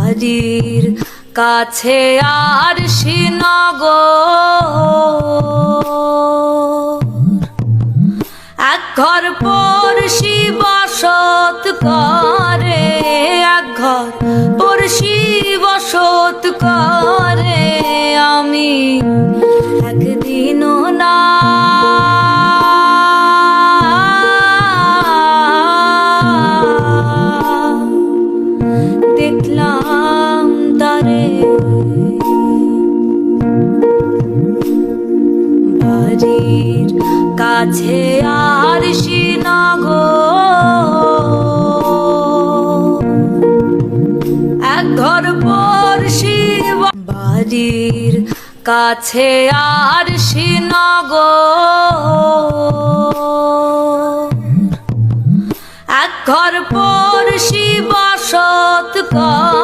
বাড়ির কাছে আর শ্রীনগর, এক ঘর পড়শি বসত করে, এক ঘর পড়শি বসত করে। আমি একদিনও না দেখলাম তারে। বাড়ির কাছে আর শ্রীনগর, এক ঘর পড়শি। বাড়ির কাছে আর শ্রীনগর, এক ঘর পড়শি বসত করে।